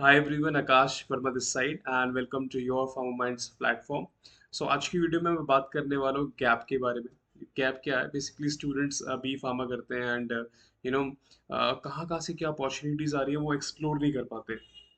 Hi everyone, Akash Verma this side and welcome to your farmer minds platform. So आज की video में मैं बात करने वाला हूँ गैप के बारे में। गैप क्या है? बेसिकली स्टूडेंट्स बी फार्मा करते हैं एंड यू नो कहाँ कहाँ से क्या अपॉर्चुनिटीज आ रही है वो एक्सप्लोर नहीं कर पाते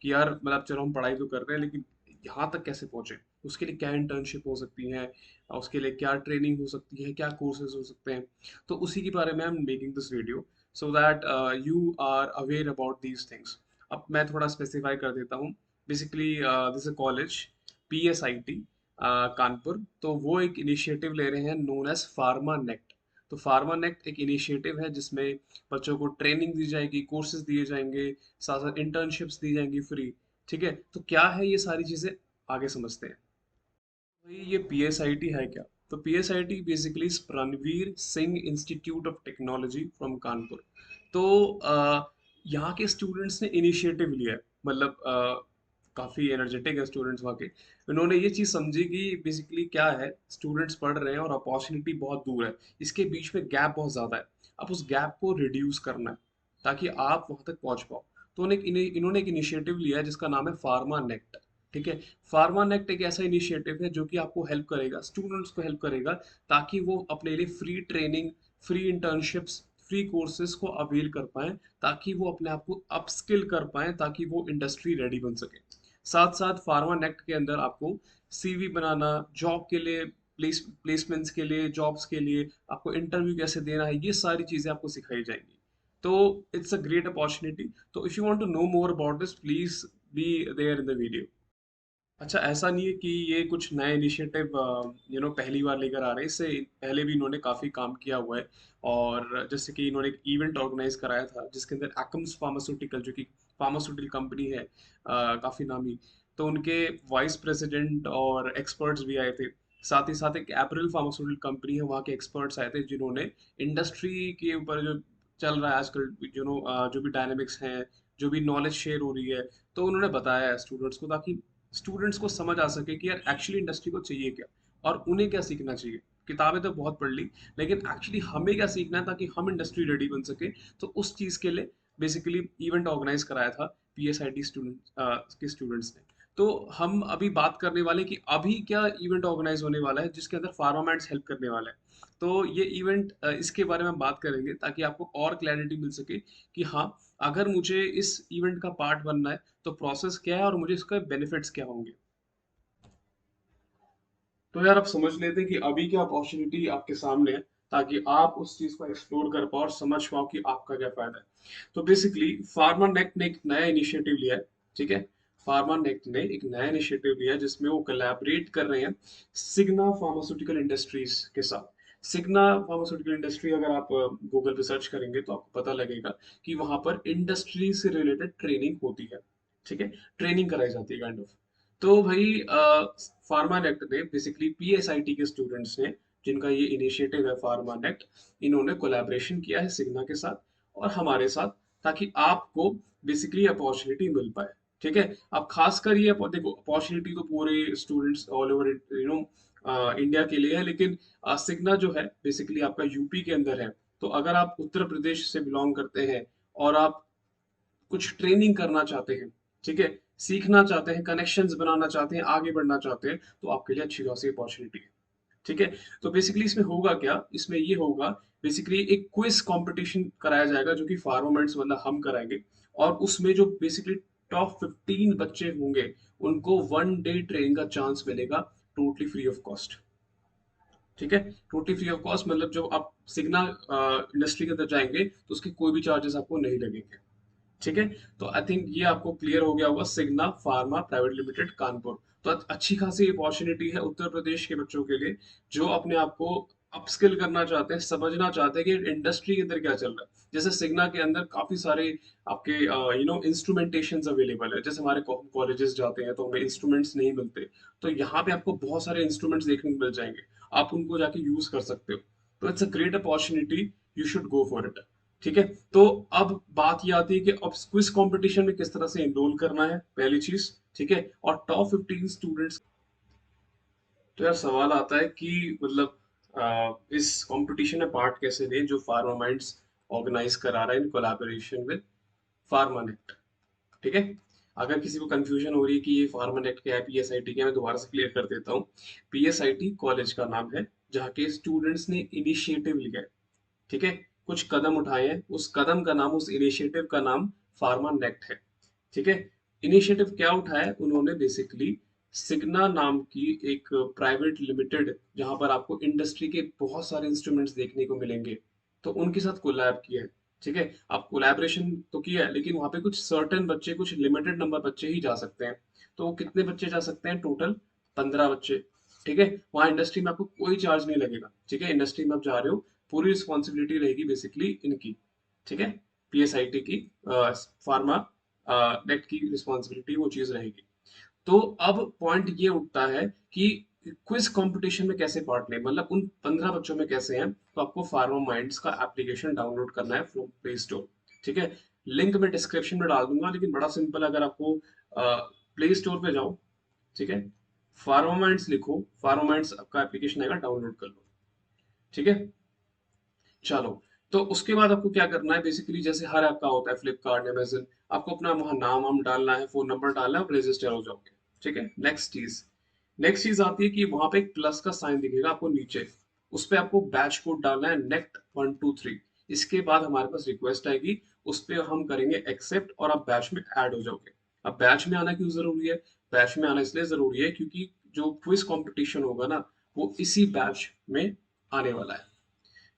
कि यार मतलब चलो हम पढ़ाई तो कर रहे हैं लेकिन यहाँ तक कैसे पहुँचे, उसके लिए क्या इंटर्नशिप हो सकती है, उसके लिए क्या ट्रेनिंग हो सकती है, क्या कोर्सेज हो सकते हैं। तो उसी के बारे में I am making this video so that you are aware about these things. अब मैं थोड़ा स्पेसिफाई कर देता हूँ। Basically this a college PSIT Kanpur, तो वो एक इनिशिएटिव ले रहे हैं नोन एज फार्मा नेक्ट। तो फार्मा नेक्ट एक इनिशिएटिव है जिसमें बच्चों को ट्रेनिंग दी जाएगी, कोर्सेज दिए जाएंगे, साथ साथ इंटर्नशिप्स दी जाएंगी फ्री। ठीक है, तो क्या है ये सारी चीजें, आगे समझते हैं। भाई ये PSIT है क्या? तो PSIT basically Ranveer Singh institute of technology from Kanpur. तो यहाँ के स्टूडेंट्स ने इनिशिएटिव लिया है, मतलब काफी एनर्जेटिक है स्टूडेंट्स वहाँ के। उन्होंने ये चीज समझी कि बेसिकली क्या है, स्टूडेंट्स पढ़ रहे हैं और अपॉर्चुनिटी बहुत दूर है, इसके बीच में गैप बहुत ज्यादा है। अब उस गैप को रिड्यूस करना है ताकि आप वहां तक पहुंच पाओ। तो इन्होंने एक इनिशिएटिव लिया है जिसका नाम है फार्मा नेक्ट। ठीक है, फार्मा नेक्ट एक ऐसा इनिशिएटिव है जो कि आपको हेल्प करेगा, स्टूडेंट्स को हेल्प करेगा, ताकि वो अपने लिए free training, free internships, free courses को अवेल कर पाएं, ताकि वो अपने आप को अपस्किल कर पाएं, ताकि वो इंडस्ट्री रेडी बन सके। साथ साथ फार्मा नेक्ट के अंदर आपको CV बनाना, जॉब के लिए, प्लेसमेंट्स के लिए, जॉब्स के लिए आपको इंटरव्यू कैसे देना है, ये सारी चीजें आपको सिखाई जाएंगी। तो इट्स अ ग्रेट अपॉर्चुनिटी। तो if you want to know more about this, please be there in the video. अच्छा, ऐसा नहीं है कि ये कुछ नया इनिशिएटिव पहली बार लेकर आ रहे हैं, इससे पहले भी इन्होंने काफ़ी काम किया हुआ है। और जैसे कि इन्होंने एक इवेंट ऑर्गेनाइज कराया था जिसके अंदर एकम्स फार्मास्यूटिकल, जो कि फार्मास्यूटिकल कंपनी है काफ़ी नामी, तो उनके वाइस प्रेसिडेंट और एक्सपर्ट्स भी आए थे। साथ ही साथ एक अप्रैल फार्मास्यूटिकल कंपनी है, वहाँ के एक्सपर्ट्स आए थे जिन्होंने इंडस्ट्री के ऊपर जो चल रहा है आजकल, जो भी डायनेमिक्स हैं, जो भी नॉलेज शेयर हो रही है, तो उन्होंने बताया है स्टूडेंट्स को, ताकि स्टूडेंट्स को समझ आ सके कि यार एक्चुअली इंडस्ट्री को चाहिए क्या और उन्हें क्या सीखना चाहिए। किताबें तो बहुत पढ़ ली, लेकिन एक्चुअली हमें क्या सीखना है ताकि हम इंडस्ट्री रेडी बन सके। तो उस चीज के लिए बेसिकली इवेंट ऑर्गेनाइज कराया था PSIT स्टूडेंट्स ने। तो हम अभी बात करने वाले कि अभी क्या इवेंट ऑर्गेनाइज होने वाला है जिसके अंदर फार्मामेंट्स हेल्प करने वाला है। तो ये इवेंट, इसके बारे में हम बात करेंगे ताकि आपको और क्लैरिटी मिल सके कि हाँ, अगर मुझे इस इवेंट का पार्ट बनना है तो प्रोसेस क्या है और मुझे इसका बेनिफिट्स क्या होंगे। तो यार आप समझ लेते हैं कि अभी क्या अपॉर्चुनिटी आपके सामने है, ताकि आप उस चीज को एक्सप्लोर कर पाओ और समझ पाओ कि आपका क्या फायदा है। तो बेसिकली फार्मा नेक्ट ने एक नया इनिशिएटिव लिया है। ठीक है, फार्मा नेक्ट ने एक नया इनिशिएटिव लिया है जिसमें वो कोलैबोरेट कर रहे हैं सिग्ना फार्मास्यूटिकल इंडस्ट्रीज के साथ। सिग्ना फार्मास्यूटिकल इंडस्ट्री, अगर आप गूगल पे सर्च करेंगे तो आपको पता लगेगा कि वहां पर इंडस्ट्री से रिलेटेड ट्रेनिंग होती है। ठीक है, ट्रेनिंग कराई जाती है काइंड ऑफ। तो भाई फार्मा नेक्ट ने बेसिकली PSIT के स्टूडेंट्स ने, जिनका ये इनिशिएटिव है फार्मा नेक्ट, इन्होंने कोलैबोरेशन किया है सिग्ना के साथ और हमारे साथ, ताकि आपको बेसिकली अपॉर्चुनिटी मिल पाए। ठीक है, अब खासकर ये देखो, अपॉर्चुनिटी तो पूरे स्टूडेंट्स ऑल ओवर इंडिया के लिए है, लेकिन सिग्ना जो है बेसिकली आपका यूपी के अंदर है। तो अगर आप उत्तर प्रदेश से बिलोंग करते हैं और आप कुछ ट्रेनिंग करना चाहते हैं, ठीक है, सीखना चाहते हैं, कनेक्शंस बनाना चाहते हैं, आगे बढ़ना चाहते हैं, तो आपके लिए अच्छी खासी अपॉर्चुनिटी है। ठीक है, तो बेसिकली इसमें होगा क्या, इसमें ये होगा बेसिकली एक क्विज कंपटीशन कराया जाएगा जो कि फार्मामेंट्स मतलब हम कराएंगे। और उसमें जो बेसिकली टॉप 15 बच्चे होंगे उनको 1 डे ट्रेनिंग का चांस मिलेगा, टोटली फ्री ऑफ कॉस्ट। ठीक है, टोटली फ्री ऑफ कॉस्ट मतलब जब आप सिग्ना इंडस्ट्री के अंदर जाएंगे तो उसके कोई भी चार्जेस आपको नहीं लगेंगे। ठीक है, तो आई थिंक ये आपको क्लियर हो गया होगा, सिग्ना फार्मा प्राइवेट लिमिटेड कानपुर। तो अच्छी खासी अपॉर्चुनिटी है उत्तर प्रदेश के बच्चों के लिए, जो अपने आप को अपस्किल करना चाहते हैं, समझना चाहते हैं कि इंडस्ट्री के अंदर क्या चल रहा है। जैसे सिग्ना के अंदर काफी सारे आपके इंस्ट्रूमेंटेशन अवेलेबल है। जैसे हमारे कॉलेजेस जाते हैं तो हमें इंस्ट्रूमेंट्स नहीं मिलते, तो यहाँ पे आपको बहुत सारे इंस्ट्रूमेंट्स देखने को मिल जाएंगे, आप उनको जाके यूज कर सकते हो। तो it's a great opportunity, you should go for it. ठीक है, तो अब बात ये आती है कि अब क्विज कंपटीशन में किस तरह से एनरोल करना है, पहली चीज। ठीक है, और टॉप 15 स्टूडेंट्स। तो यार सवाल आता है कि मतलब इस कंपटीशन में पार्ट कैसे लें जो फार्मा माइंड्स ऑर्गेनाइज करा रहा है इन कोलैबोरेशन विद फार्मानेक्ट। ठीक है, अगर किसी को कंफ्यूजन हो रही है कि ये फार्मर एक्ट क्या है, पीएसआईटी क्या है, मैं दोबारा से क्लियर कर देता हूँ। पीएसआईटी कॉलेज का नाम है जहाँ के स्टूडेंट्स ने इनिशिएटिव लिया है, ठीक है, कुछ कदम उठाए हैं, उस कदम का नाम, उस इनिशिएटिव का नाम फार्मा नेक्ट है, ठीक है। इनिशिएटिव क्या उठाया है उन्होंने, बेसिकली सिग्ना नाम की एक प्राइवेट लिमिटेड, जहां पर आपको इंडस्ट्री के बहुत सारे इंस्ट्रूमेंट्स देखने को मिलेंगे, तो उनके साथ कोलैब किया है, ठीक है। आप कोलैबोरेशन तो किया है, लेकिन वहां पे कुछ सर्टेन बच्चे, कुछ लिमिटेड नंबर बच्चे ही जा सकते हैं। तो वो कितने बच्चे जा सकते हैं? टोटल 15 बच्चे, ठीक है। वहाँ इंडस्ट्री में आपको कोई चार्ज नहीं लगेगा, ठीक है। इंडस्ट्री में आप जा रहे हो, पूरी रिस्पॉन्सिबिलिटी रहेगी बेसिकली इनकी, ठीक है, पीएसआईटी की, फार्मा नेट की रिस्पॉन्सिबिलिटी वो चीज रहेगी। तो अब पॉइंट ये उठता है कि क्विज कंपटीशन में कैसे पार्ट लें, मतलब उन 15 बच्चों में कैसे हैं। तो आपको फार्मा माइंड्स का एप्लीकेशन डाउनलोड करना है फ्रॉम प्ले स्टोर, ठीक है। लिंक मैं डिस्क्रिप्शन में डाल दूंगा, लेकिन बड़ा सिंपल, अगर आपको प्ले स्टोर पे जाओ, ठीक है, फार्मा माइंड्स लिखो, फार्मा माइंड्स आपका एप्लीकेशन आएगा, डाउनलोड कर लो, ठीक है। चलो, तो उसके बाद आपको क्या करना है, बेसिकली जैसे हर ऐप का होता है, फ्लिपकार्ट, अमेजन, आपको अपना वहाँ नाम वाम डालना है, फोन नंबर डालना है, आप रजिस्टर हो जाओगे, ठीक है। नेक्स्ट चीज आती है कि वहां पे एक प्लस का साइन दिखेगा आपको नीचे, उस पे आपको बैच कोड डालना है, नेक्ट 123। इसके बाद हमारे पास रिक्वेस्ट आएगी, उस पे हम करेंगे एक्सेप्ट, और आप बैच में ऐड हो जाओगे। अब बैच में आना क्यों जरूरी है? बैच में आना इसलिए जरूरी है क्योंकि जो क्विज कंपटीशन होगा ना, वो इसी बैच में आने वाला है।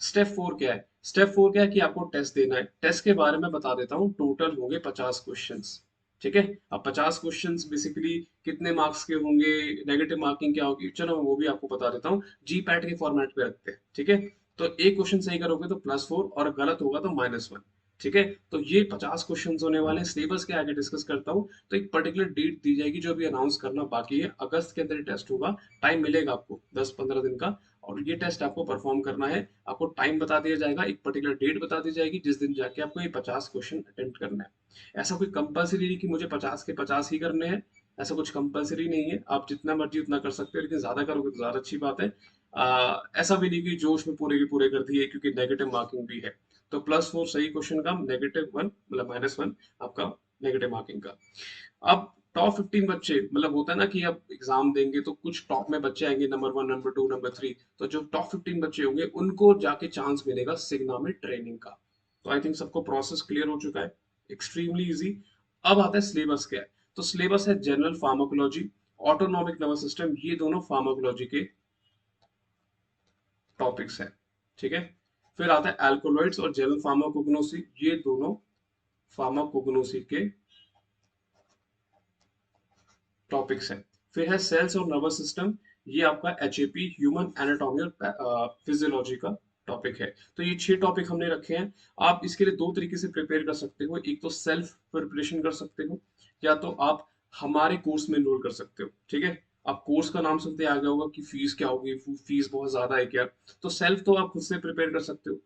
स्टेप 4 क्या है कि आपको टेस्ट देना है। टेस्ट के बारे में बता देता हूँ, टोटल होंगे 50 क्वेश्चंस, ठीक है। अब 50 क्वेश्चंस बेसिकली कितने मार्क्स के होंगे, नेगेटिव मार्किंग क्या होगी, चलो मैं वो भी आपको बता देता हूँ। जी पैट के फॉर्मेट पे रखते हैं, ठीक है। तो एक क्वेश्चन सही करोगे तो +4, और गलत होगा तो -1, ठीक है। तो ये 50 क्वेश्चन होने वाले हैं। सिलेबस के आगे डिस्कस करता हूँ। तो एक पर्टिकुलर डेट दी जाएगी जो अभी अनाउंस करना बाकी है, अगस्त के अंदर टेस्ट होगा। टाइम मिलेगा आपको 10-15 दिन का, और ये टेस्ट आपको परफॉर्म करना है। आपको टाइम बता दिया जाएगा, एक पर्टिकुलर डेट बता दी जाएगी, जिस दिन जाके आपको ये 50 क्वेश्चन अटेम्प्ट करना है। ऐसा कोई कंपलसरी नहीं कि मुझे 50 के 50 ही करने हैं, ऐसा कुछ कंपलसरी नहीं है। आप जितना मर्जी उतना कर सकते हो, लेकिन ज्यादा करोगे तो ज्यादा अच्छी बात है। ऐसा भी नहीं कि जोश में पूरे के पूरे कर दिए, क्योंकि नेगेटिव मार्किंग भी है। तो +4 सही क्वेश्चन का, -1 मतलब -1 आपका नेगेटिव मार्किंग का। अब टॉप 15 बच्चे, मतलब होता है ना कि अब एग्जाम देंगे तो कुछ टॉप में बच्चे आएंगे, नंबर 1, नंबर 2, नंबर 3। तो जो टॉप 15 बच्चे होंगे उनको जाके चांस मिलेगा सिग्मा में ट्रेनिंग का। तो आई थिंक सबको प्रोसेस क्लियर हो चुका है, एक्सट्रीमली इजी। अब आता है सिलेबस क्या है। तो सिलेबस है general pharmacology, autonomic nervous system, ये दोनों फार्माकोलॉजी के टॉपिक्स हैं, ठीक है। फिर आता है एल्कोलॉइड्स और जनरल फार्माकोग्नोसी, ये दोनों फार्माकोग्नोसी के टॉपिक्स हैं। फिर है सेल्स और नर्वस सिस्टम, ये आपका एचएपी, ह्यूमन एनाटॉमी और फिजियोलॉजी का टॉपिक है। तो ये 6 टॉपिक हमने रखे हैं। आप इसके लिए दो तरीके से प्रिपेयर कर सकते हो, एक तो सेल्फ प्रिपरेशन कर सकते हो, या तो आप हमारे कोर्स में एनरोल कर सकते हो, ठीक है। आप कोर्स का नाम सुनते आ गया होगा कि फीस क्या होगी, फीस बहुत ज्यादा है क्या। तो सेल्फ तो आप खुद से प्रिपेयर कर सकते हो,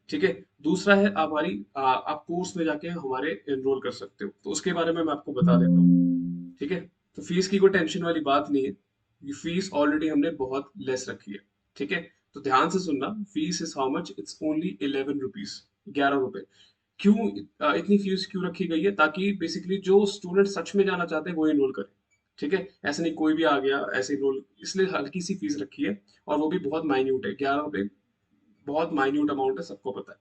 ठीक है। दूसरा है आप कोर्स में जाके हमारे एनरोल कर सकते हो, तो उसके बारे में मैं आपको बता देता हूँ, ठीक है। तो फीस की कोई टेंशन वाली बात नहीं है, ये फीस ऑलरेडी हमने बहुत लेस रखी है, ठीक है। तो ध्यान से सुनना, fees is how much, it's only 11 rupees, 11 रुपए। क्यों इतनी फीस क्यों रखी गई है? ताकि बेसिकली जो स्टूडेंट सच में जाना चाहते हैं वो एनरोल करे, ठीक है। ऐसे नहीं कोई भी आ गया ऐसे एनरोल, इसलिए हल्की सी फीस रखी है, और वो भी बहुत माइन्यूट है, 11 रुपए बहुत माइन्यूट अमाउंट है, सबको पता है,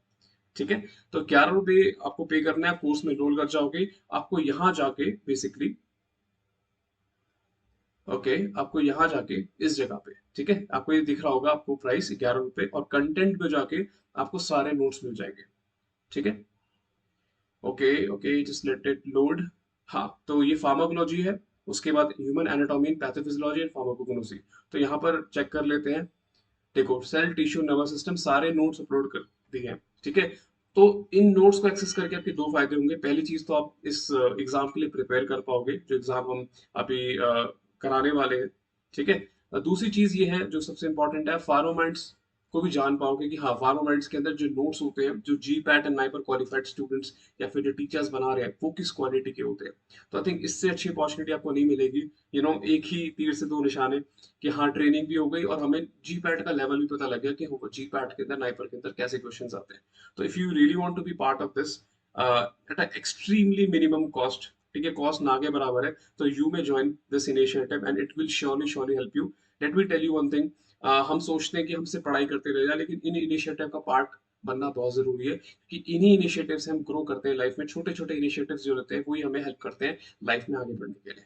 ठीक है। तो 11 रुपए आपको पे करना है, कोर्स में एनरोल कर जाओगे। आपको यहाँ जाके बेसिकली, ओके, आपको यहाँ जाके इस जगह पे, ठीक है, आपको ये दिख रहा होगा, आपको प्राइस 11 रुपए, और कंटेंट में जाके आपको सारे नोट्स मिल जाएंगे, ठीक है। Okay okay, just let it load. हाँ, तो ये फार्माकोलॉजी है। उसके बाद human anatomy, pathophysiology and pharmacognosy. तो यहाँ पर चेक कर लेते हैं। देखो, सेल, टिश्यू, नर्वस सिस्टम, सारे नोट्स अपलोड कर दिए हैं, ठीक है। तो इन नोट्स को एक्सेस करके आपके दो फायदे होंगे। पहली चीज तो आप इस एग्जाम के लिए प्रिपेयर कर पाओगे, जो एग्जाम हम अभी कराने वाले हैं, ठीक है। दूसरी चीज ये है जो सबसे इंपॉर्टेंट है, फार्मामाइंड्स को भी जान पाओगे कि हाँ, फार्मामाइंड्स के अंदर जो नोट्स होते हैं, जो जी PAT and NIPER qualified students या फिर जो टीचर्स बना रहे हैं, वो किस क्वालिटी के होते हैं। तो आई थिंक इससे अच्छी अपॉर्चुनिटी आपको नहीं मिलेगी। एक ही तीर से दो निशाने, कि हाँ, ट्रेनिंग भी हो गई और हमें जी पैट का लेवल भी पता लग गया कि जी पैट के अंदर, नाइपर के अंदर कैसे क्वेश्चंस आते हैं। तो if you really want to be part of this at extremely minimum cost, ठीक है, कॉस्ट ना के बराबर है, तो you may join this initiative and it will surely surely help you. Let me tell you one thing, हम सोचते हैं कि हमसे पढ़ाई करते रह जाए, लेकिन इन इनिशिएटिव का पार्ट बनना बहुत जरूरी है, कि इन्हीं इनिशिएटिव से हम ग्रो करते हैं लाइफ में। छोटे छोटे इनिशिएटिव्स जो रहते हैं वही हमें हेल्प करते हैं लाइफ में आगे बढ़ने के लिए।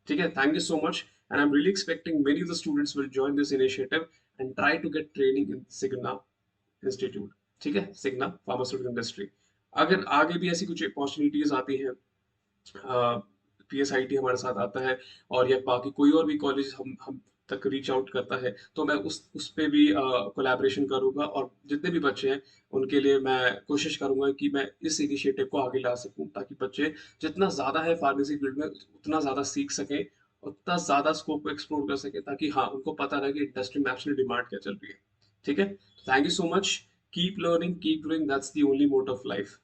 ठीक है, thank you so much, and I am really expecting many of the students will join this initiative and try to get training in Signa institute. ठीक है, सिग्ना फार्मास्यूटिकल इंडस्ट्री। अगर आगे भी ऐसी कुछ अपॉर्चुनिटीज आती हैं, पीएसआईटी हमारे साथ आता है, और या बाकी कोई और भी कॉलेज हम तक रीच आउट करता है, तो मैं उस पे भी कोलैबोरेशन करूंगा, और जितने भी बच्चे हैं उनके लिए मैं कोशिश करूंगा कि मैं इस इनिशिएटिव को आगे ला सकूं, ताकि बच्चे जितना ज़्यादा है फार्मेसी फील्ड में उतना ज़्यादा सीख सकें, उतना ज़्यादा स्कोप को एक्सप्लोर कर सकें, ताकि हाँ उनको पता रहे कि इंडस्ट्री में एक्चुअली डिमांड क्या चल रही है। ठीक है, thank you so much, keep learning, keep growing, that's the only मोट ऑफ लाइफ।